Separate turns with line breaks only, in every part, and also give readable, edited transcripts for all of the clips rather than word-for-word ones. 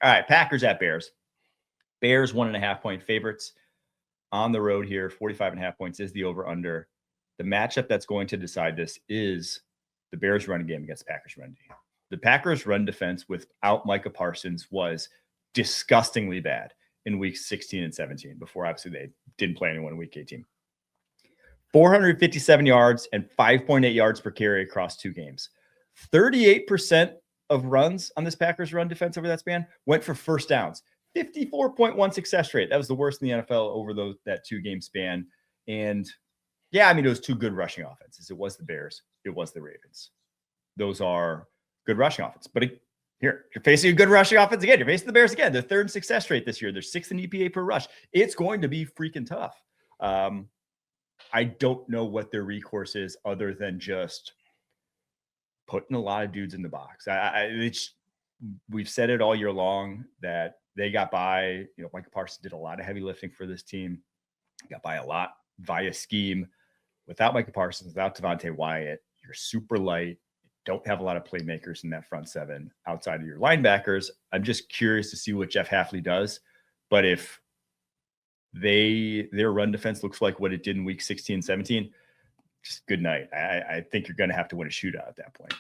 All right, Packers at Bears. Bears 1.5-point favorites on the road here. 45.5 points is the over-under. The matchup that's going to decide this is the Bears running game against the Packers run game. The Packers run defense without Micah Parsons was disgustingly bad in weeks 16 and 17 before obviously they didn't play anyone in week 18. 457 yards and 5.8 yards per carry across 2 games. 38% of runs on this Packers run defense over that span went for first downs. 54.1 success rate. That was the worst in the NFL over that 2-game span. And yeah, I mean, it was 2 good rushing offenses. It was the Bears. It was the Ravens. Those are good rushing offense. But here, you're facing a good rushing offense again. You're facing the Bears again. They're 3rd in success rate this year. They're 6th in EPA per rush. It's going to be freaking tough. I don't know what their recourse is other than just putting a lot of dudes in the box. We've said it all year long that they got by. Micah Parsons did a lot of heavy lifting for this team. Got by a lot via scheme. Without Micah Parsons, without Devontae Wyatt, you're super light. You don't have a lot of playmakers in that front 7 outside of your linebackers. I'm just curious to see what Jeff Hafley does. But if their run defense looks like what it did in week 16, 17, just good night. I think you're going to have to win a shootout at that point.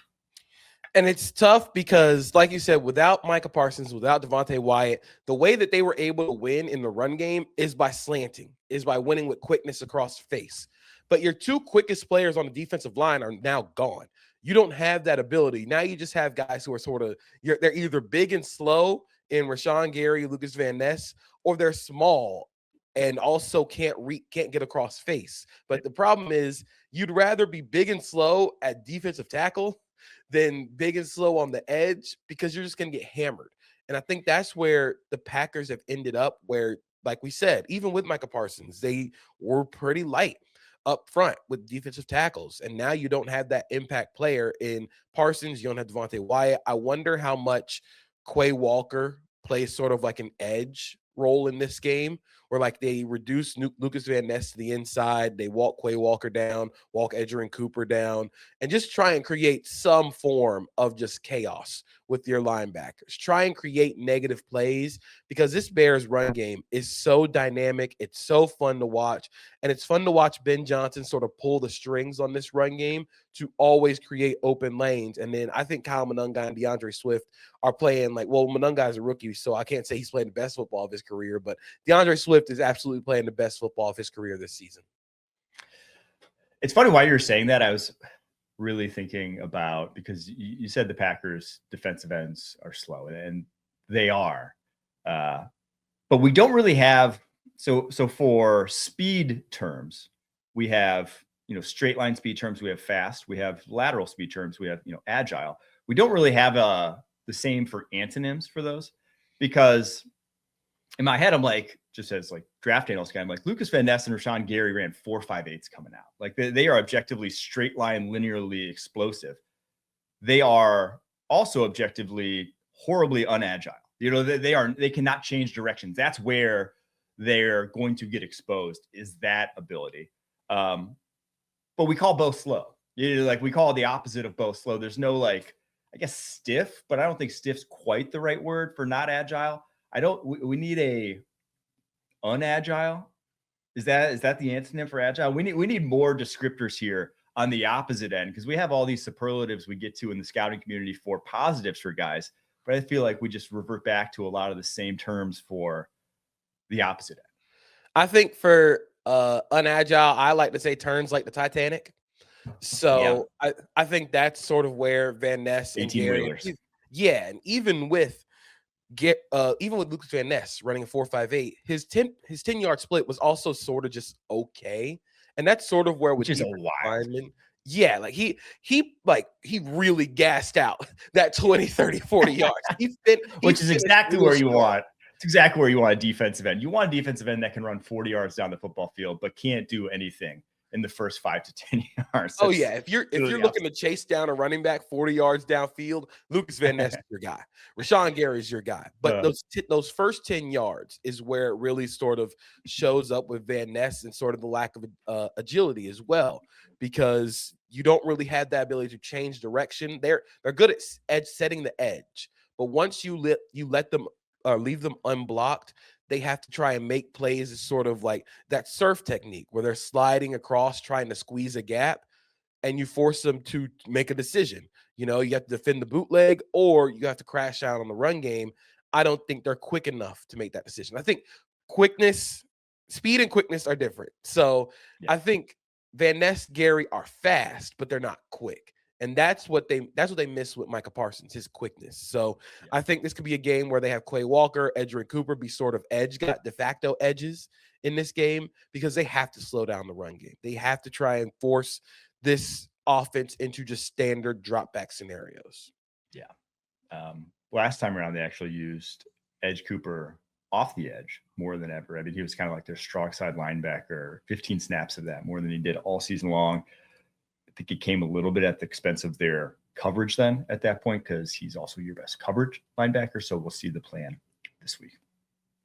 And it's tough because, like you said, without Micah Parsons, without Devontae Wyatt, the way that they were able to win in the run game is by slanting, is by winning with quickness across the face. But your 2 quickest players on the defensive line are now gone. You don't have that ability. Now you just have guys who are they're either big and slow in Rashawn Gary, Lucas Van Ness, or they're small and also can't get across face. But the problem is you'd rather be big and slow at defensive tackle than big and slow on the edge because you're just going to get hammered. And I think that's where the Packers have ended up where, like we said, even with Micah Parsons, they were pretty light up front with defensive tackles. And now you don't have that impact player in Parsons. You don't have Devontae Wyatt. I wonder how much Quay Walker plays sort of like an edge role in this game where like they reduce Lucas Van Ness to the inside, they walk Quay Walker down, walk Edgerrin Cooper down, and just try and create some form of just chaos with your linebackers. Try and create negative plays because this Bears run game is so dynamic. It's so fun to watch. And it's fun to watch Ben Johnson sort of pull the strings on this run game to always create open lanes. And then I think Kyle Monunga and DeAndre Swift are playing Monunga is a rookie, so I can't say he's playing the best football of his career, but DeAndre Swift is absolutely playing the best football of his career this season.
It's funny why you're saying that. I was really thinking about, because you said the Packers defensive ends are slow, and they are. But we don't really have, so for speed terms, we have, straight line speed terms, we have fast, we have lateral speed terms, we have, agile. We don't really have the same for antonyms for those, because in my head, I'm like, just as like draft analyst guy, I'm like, Lucas Van Ness and Rashawn Gary ran 4.58s coming out. Like they are objectively straight line, linearly explosive. They are also objectively horribly unagile. They cannot change directions. That's where they're going to get exposed, is that ability. But we call both slow. We call the opposite of both slow. There's no I guess stiff, but I don't think stiff's quite the right word for not agile. We need a unagile. Is that the antonym for agile? We need more descriptors here on the opposite end, because we have all these superlatives we get to in the scouting community for positives for guys, but I feel like we just revert back to a lot of the same terms for the opposite end.
I think for unagile, I like to say turns like the Titanic. So yeah. I think that's sort of where Van Ness and Gary, and even with Lucas Van Ness running a 4.58, his 10-yard split was also sort of just okay, and that's sort of where
which is a wild.
Yeah, he really gassed out that 20, 30, 40 yards.
Which is exactly where you want. It's exactly where you want a defensive end. You want a defensive end that can run 40 yards down the football field, but can't do anything in the first 5 to 10 yards.
Oh yeah, if you're looking to chase down a running back 40 yards downfield, Lucas Van Ness is your guy. Rashawn Gary is your guy. But those first 10 yards is where it really sort of shows up with Van Ness, and sort of the lack of agility as well, because you don't really have that ability to change direction. They're good at setting the edge, but once you let them leave them unblocked, they have to try and make plays as sort of like that surf technique where they're sliding across, trying to squeeze a gap, and you force them to make a decision. You know, you have to defend the bootleg or you have to crash out on the run game. I don't think they're quick enough to make that decision. I think speed and quickness are different. So
Yeah.
I think Van Ness, Gary are fast, but they're not quick. And that's what they miss with Micah Parsons, his quickness. So
Yeah.
I think this could be a game where they have Clay Walker, Edgerrin Cooper be sort of de facto edges in this game because they have to slow down the run game. They have to try and force this offense into just standard drop back scenarios.
Yeah. Last time around, they actually used Edge Cooper off the edge more than ever. I mean, he was kind of like their strong side linebacker, 15 snaps of that, more than he did all season long. I think it came a little bit at the expense of their coverage then at that point, because he's also your best coverage linebacker. So we'll see the plan this week.